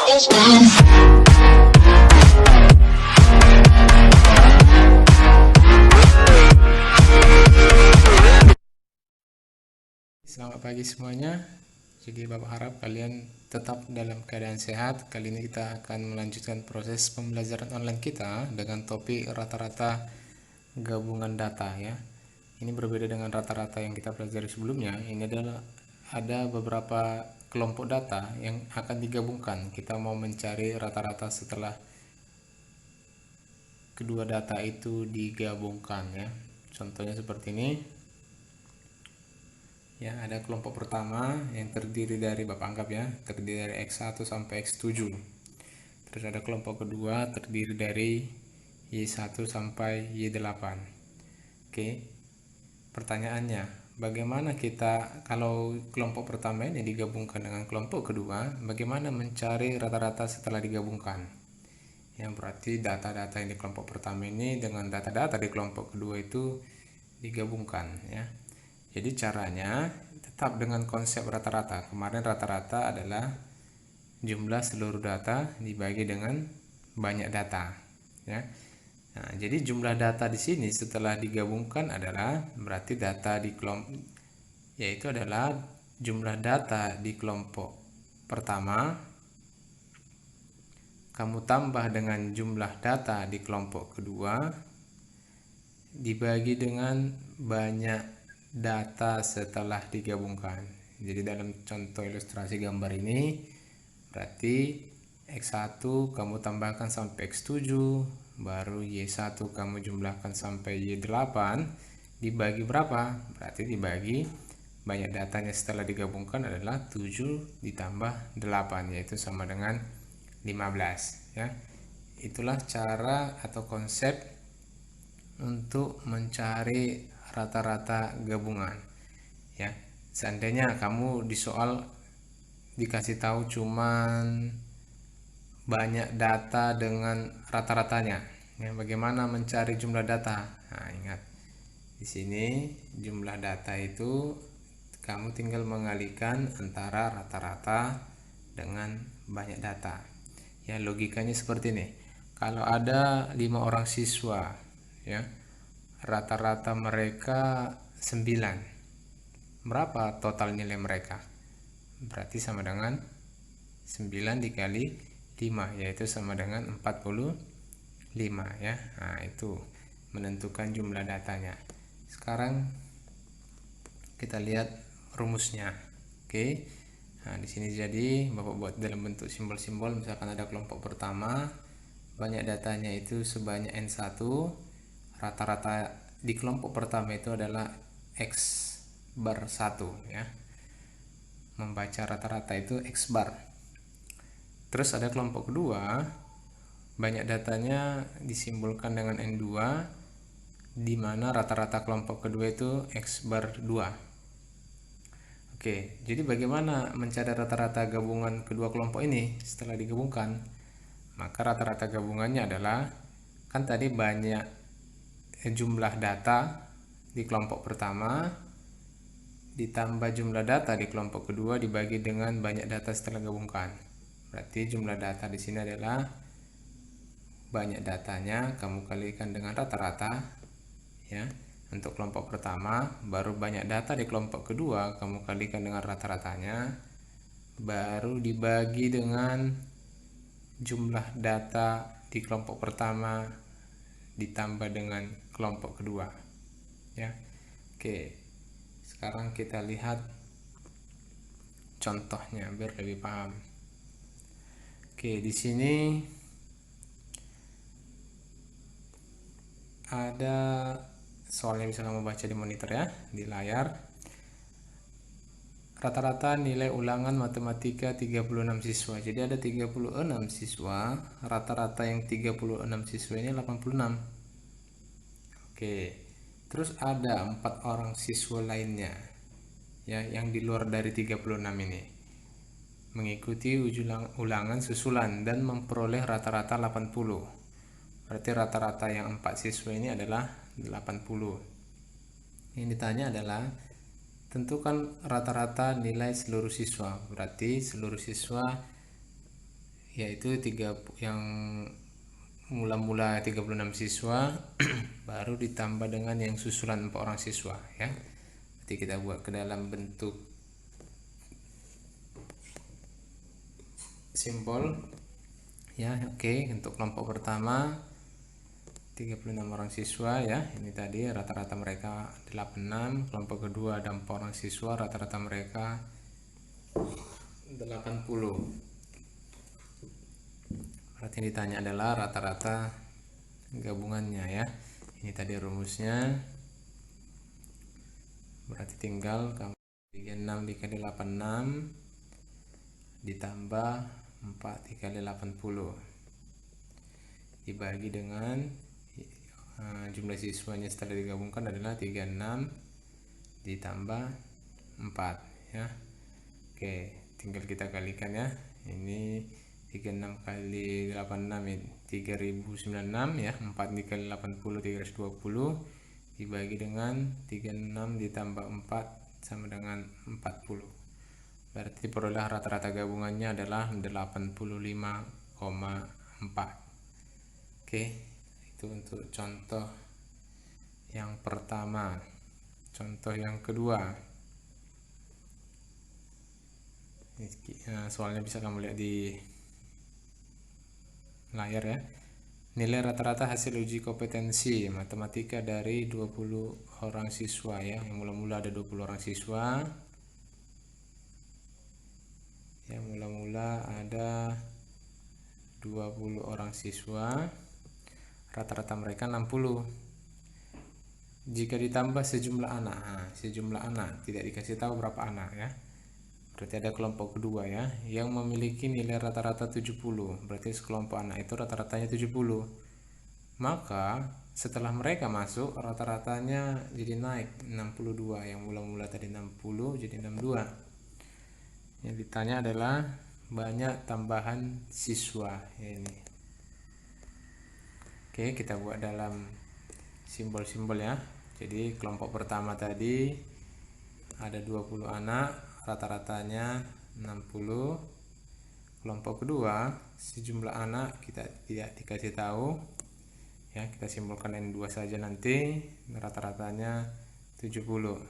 Selamat pagi semuanya. Jadi Bapak harap kalian tetap dalam keadaan sehat. Kali ini kita akan melanjutkan proses pembelajaran online kita dengan topik rata-rata gabungan data ya. Ini berbeda dengan rata-rata yang kita pelajari sebelumnya. Ini adalah ada beberapa kelompok data yang akan digabungkan. Kita mau mencari rata-rata setelah kedua data itu digabungkan ya. Contohnya seperti ini. Ya, ada kelompok pertama yang terdiri dari Bapak anggap ya, terdiri dari X1 sampai X7. Terus ada kelompok kedua terdiri dari Y1 sampai Y8. Oke. Pertanyaannya, bagaimana kita kalau kelompok pertama ini digabungkan dengan kelompok kedua, bagaimana mencari rata-rata setelah digabungkan? Yang berarti data-data yang di kelompok pertama ini dengan data-data di kelompok kedua itu digabungkan ya. Jadi caranya tetap dengan konsep rata-rata. Kemarin rata-rata adalah jumlah seluruh data dibagi dengan banyak data ya. Nah, jadi jumlah data di sini setelah digabungkan adalah berarti data di kelompok, yaitu adalah jumlah data di kelompok pertama kamu tambah dengan jumlah data di kelompok kedua dibagi dengan banyak data setelah digabungkan. Jadi dalam contoh ilustrasi gambar ini berarti X1 kamu tambahkan sampai X7, baru Y1 kamu jumlahkan sampai Y8, dibagi berapa? Berarti dibagi banyak datanya setelah digabungkan adalah 7 ditambah 8, yaitu sama dengan 15 ya. Itulah cara atau konsep untuk mencari rata-rata gabungan ya. Seandainya kamu di soal dikasih tahu cuman banyak data dengan rata-ratanya ya, bagaimana mencari jumlah data? Nah, ingat di sini jumlah data itu kamu tinggal mengalihkan antara rata-rata dengan banyak data ya. Logikanya seperti ini, kalau ada 5 orang siswa ya, rata-rata mereka 9, berapa total nilai mereka? Berarti sama dengan 9 dikali 5, yaitu sama dengan 45 ya. Nah, itu menentukan jumlah datanya. Sekarang kita lihat rumusnya. Oke. Nah, di sini jadi Bapak buat dalam bentuk simbol-simbol. Misalkan ada kelompok pertama, banyak datanya itu sebanyak N1. Rata-rata di kelompok pertama itu adalah X bar 1 ya. Membaca rata-rata itu X bar. Terus ada kelompok kedua, banyak datanya disimbolkan dengan N2, di mana rata-rata kelompok kedua itu X bar 2. Oke, jadi bagaimana mencari rata-rata gabungan kedua kelompok ini setelah digabungkan? Maka rata-rata gabungannya adalah, kan tadi banyak jumlah data di kelompok pertama ditambah jumlah data di kelompok kedua dibagi dengan banyak data setelah gabungkan. Berarti jumlah data di sini adalah banyak datanya kamu kalikan dengan rata-rata ya. Untuk kelompok pertama, baru banyak data di kelompok kedua kamu kalikan dengan rata-ratanya, baru dibagi dengan jumlah data di kelompok pertama ditambah dengan kelompok kedua ya. Oke, sekarang kita lihat contohnya biar lebih paham. Oke, di sini ada soalnya, bisa kamu baca di monitor ya, di layar. Rata-rata nilai ulangan matematika 36 siswa. Jadi ada 36 siswa, rata-rata yang 36 siswa ini 86. Oke. Terus ada 4 orang siswa lainnya ya, yang di luar dari 36 ini mengikuti ulangan susulan dan memperoleh rata-rata 80. Berarti rata-rata yang 4 siswa ini adalah 80. Yang ditanya adalah tentukan rata-rata nilai seluruh siswa. Berarti seluruh siswa yaitu yang mula-mula 36 siswa baru ditambah dengan yang susulan 4 orang siswa ya. Nanti kita buat ke dalam bentuk simbol ya. Oke, untuk kelompok pertama 36 orang siswa ya, ini tadi rata-rata mereka 86. Kelompok kedua ada 4 orang siswa, rata-rata mereka 80. Berarti yang ditanya adalah rata-rata gabungannya ya. Ini tadi rumusnya, berarti tinggal 36 dikali 86 ditambah 4 dikali 80 dibagi dengan jumlah siswanya setelah digabungkan adalah 36 ditambah 4 ya. Oke, tinggal kita kalikan ya. Ini 36 kali 86 3096 ya. 4 dikali 80 320 dibagi dengan 36 ditambah 4 sama dengan 40. Berarti peroleh rata-rata gabungannya adalah 85,4. Oke, itu untuk contoh yang pertama. Contoh yang kedua, soalnya bisa kamu lihat di layar ya. Nilai rata-rata hasil uji kompetensi matematika dari 20 orang siswa ya. Yang mula-mula ada 20 orang siswa. Yang mula-mula ada 20 orang siswa. Rata-rata mereka 60. Jika ditambah sejumlah anak, sejumlah anak tidak dikasih tahu berapa anak ya. Berarti ada kelompok kedua ya, yang memiliki nilai rata-rata 70. Berarti sekelompok anak itu rata-ratanya 70. Maka setelah mereka masuk, rata-ratanya jadi naik 62. Yang mula-mula tadi 60 jadi 62. Yang ditanya adalah banyak tambahan siswa ya ini. Oke, kita buat dalam simbol-simbol ya. Jadi kelompok pertama tadi ada 20 anak, rata-ratanya 60. Kelompok kedua sejumlah anak kita tidak dikasih tahu ya, kita simbolkan N2 saja nanti, rata-ratanya 70.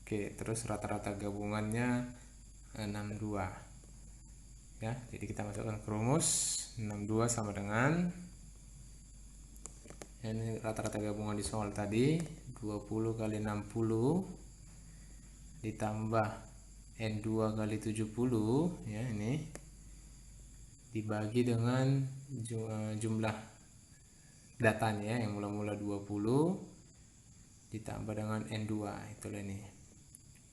Oke, terus rata-rata gabungannya 62 ya. Jadi kita masukkan ke rumus 62 sama dengan ini rata-rata gabungan di soal tadi 20 kali 60 ditambah N2 kali 70 ya, ini dibagi dengan jumlah datanya yang mula-mula 20 ditambah dengan N2, itulah ini.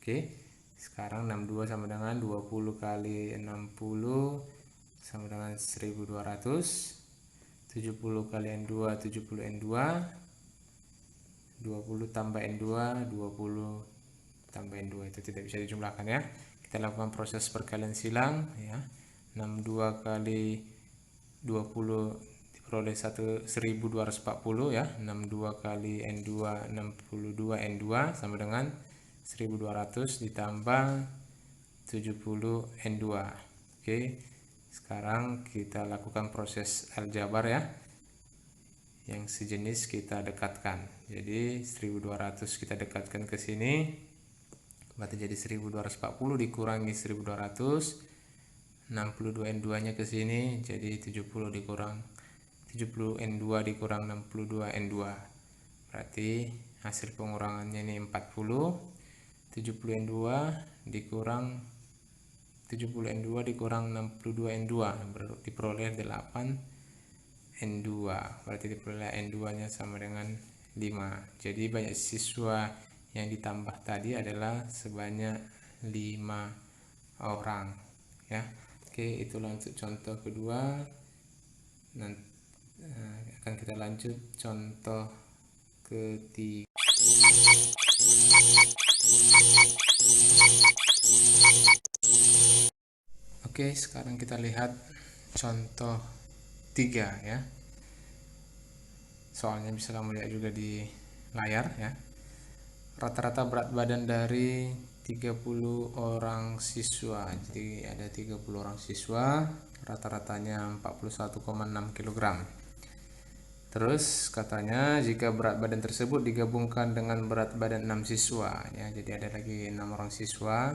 Oke, sekarang 62 sama dengan 20 kali 60 sama dengan 1200. 70 kali N2 70 N2, 20 tambah N2 20 tambah N2, itu tidak bisa dijumlahkan ya. Kita lakukan proses perkalian silang ya. 62 kali 20 diperoleh 1240 ya. 62 kali N2 62 N2 sama dengan 1200 ditambah 70 N2. Oke, sekarang kita lakukan proses aljabar ya. Yang sejenis kita dekatkan. Jadi 1200 kita dekatkan ke sini, berarti jadi 1240 dikurangi 1200, 62 N2 nya ke sini jadi 70 dikurang 70 N2 dikurang 62 N2, berarti hasil pengurangannya ini 40. 70 N2 dikurang 70 N2 dikurang 62 N2 diperoleh 8 N2, berarti diperoleh N2 nya sama dengan 5. Jadi banyak siswa yang ditambah tadi adalah sebanyak 5 orang ya. Oke, itulah untuk contoh kedua. Nanti akan kita lanjut contoh ketiga. Oke, sekarang kita lihat contoh 3 ya. Soalnya bisa kamu lihat juga di layar ya. Rata-rata berat badan dari 30 orang siswa. Jadi ada 30 orang siswa, rata-ratanya 41,6 kg. Terus katanya jika berat badan tersebut digabungkan dengan berat badan 6 siswa ya, jadi ada lagi 6 orang siswa,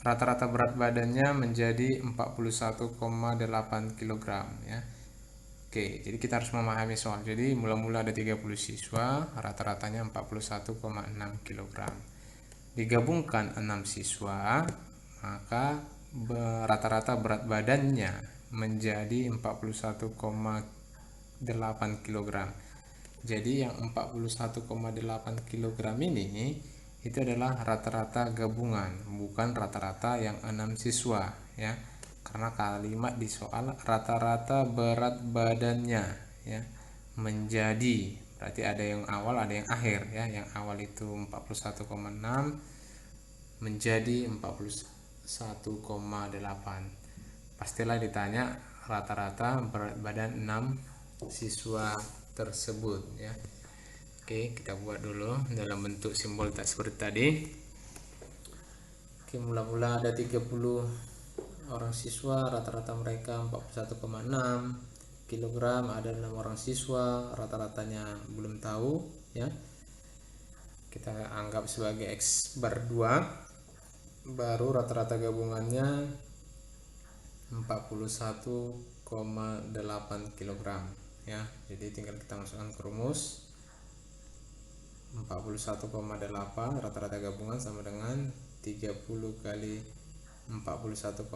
rata-rata berat badannya menjadi 41,8 kg ya. Oke, jadi kita harus memahami soal. Jadi mula-mula ada 30 siswa, rata-ratanya 41,6 kg. Digabungkan 6 siswa, maka rata-rata berat badannya menjadi 41,8 kg. Jadi yang 41,8 kg ini itu adalah rata-rata gabungan, bukan rata-rata yang 6 siswa ya. Karena kalimat di soal rata-rata berat badannya ya menjadi, berarti ada yang awal ada yang akhir ya. Yang awal itu 41,6 menjadi 41,8. Pastilah ditanya rata-rata berat badan 6 siswa tersebut ya. Oke, kita buat dulu dalam bentuk simbol tak seperti tadi. Oke, mula-mula ada 30 orang siswa, rata-rata mereka 41,6 kg, ada 6 orang siswa, rata-ratanya belum tahu ya. Kita anggap sebagai X bar 2, baru rata-rata gabungannya 41,8 kg ya. Jadi tinggal kita masukkan ke rumus. 41,8 rata-rata gabungan sama dengan 30 kali 41,6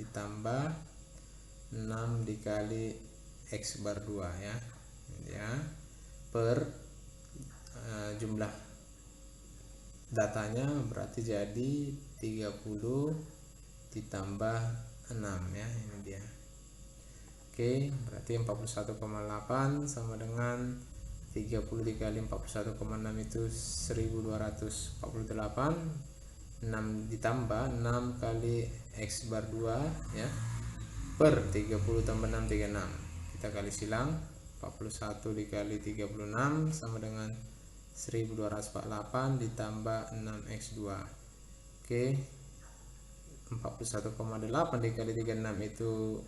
ditambah 6 dikali X bar 2 ya, per jumlah datanya berarti jadi 30 ditambah 6 ya, ini dia. Oke, berarti 41,8 sama dengan 30 dikali 41,6 itu 1248, 6 ditambah 6 kali X bar 2 ya, per 30 tambah 6 36. Kita kali silang, 41 dikali 36 sama dengan 1248 ditambah 6x2. Oke, 41,8 dikali 36 itu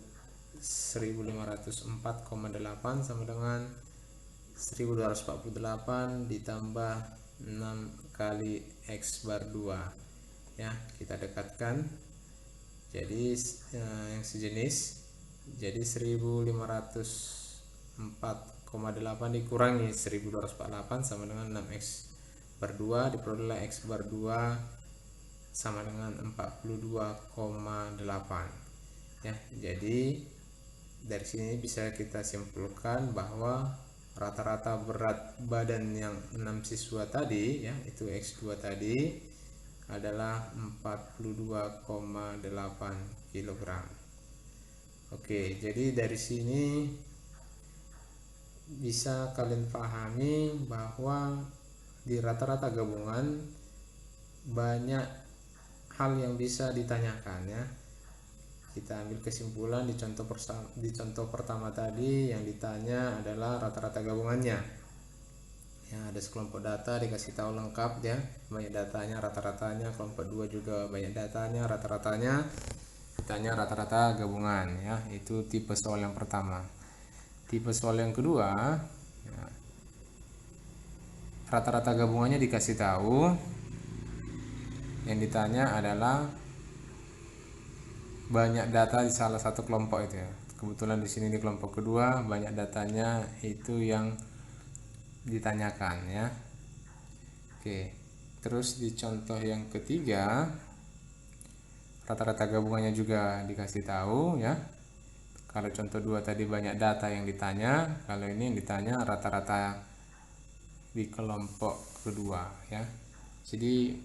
1504,8 sama dengan 1248 ditambah 6 kali X bar 2 ya. Kita dekatkan jadi yang sejenis, jadi 1504,8 dikurangi 1248 sama dengan 6x bar 2 diperoleh X bar 2 sama dengan 42,8 ya. Jadi dari sini bisa kita simpulkan bahwa rata-rata berat badan yang 6 siswa tadi ya, itu X2 tadi adalah 42,8 kg. Oke, jadi dari sini bisa kalian pahami bahwa di rata-rata gabungan banyak hal yang bisa ditanyakan ya. Kita ambil kesimpulan di contoh pertama tadi, yang ditanya adalah rata-rata gabungannya ya. Ada sekelompok data dikasih tahu lengkap ya, banyak datanya, rata-ratanya. Kelompok 2 juga banyak datanya, rata-ratanya. Ditanya rata-rata gabungan ya, itu tipe soal yang pertama. Tipe soal yang kedua ya, rata-rata gabungannya dikasih tahu, yang ditanya adalah banyak data di salah satu kelompok itu ya. Kebetulan di sini di kelompok kedua banyak datanya itu yang ditanyakan ya. Oke, terus di contoh yang ketiga rata-rata gabungannya juga dikasih tahu ya. Kalau contoh 2 tadi banyak data yang ditanya, kalau ini yang ditanya rata-rata di kelompok kedua ya. Jadi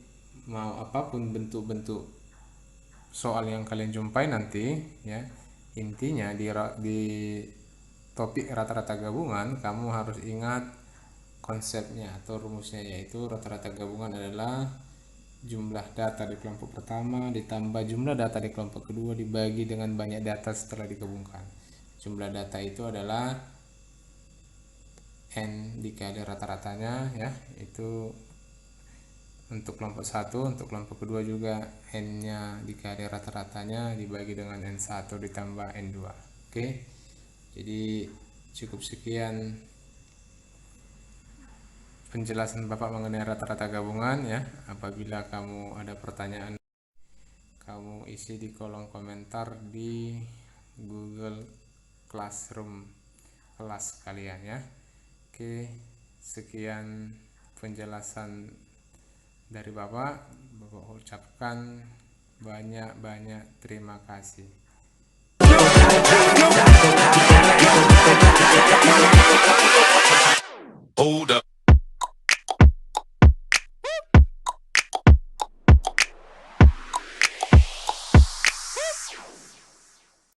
mau apapun bentuk-bentuk soal yang kalian jumpai nanti ya, intinya di topik rata-rata gabungan kamu harus ingat konsepnya atau rumusnya, yaitu rata-rata gabungan adalah jumlah data di kelompok pertama ditambah jumlah data di kelompok kedua dibagi dengan banyak data setelah digabungkan. Jumlah data itu adalah N dikali rata-ratanya ya, itu untuk kelompok 1, untuk kelompok kedua juga N-nya dikali rata-ratanya dibagi dengan N1 ditambah N2. Oke, jadi cukup sekian penjelasan Bapak mengenai rata-rata gabungan ya. Apabila kamu ada pertanyaan, kamu isi di kolom komentar di Google Classroom kelas kalian ya. Oke, sekian penjelasan dari Bapak ucapkan banyak-banyak terima kasih.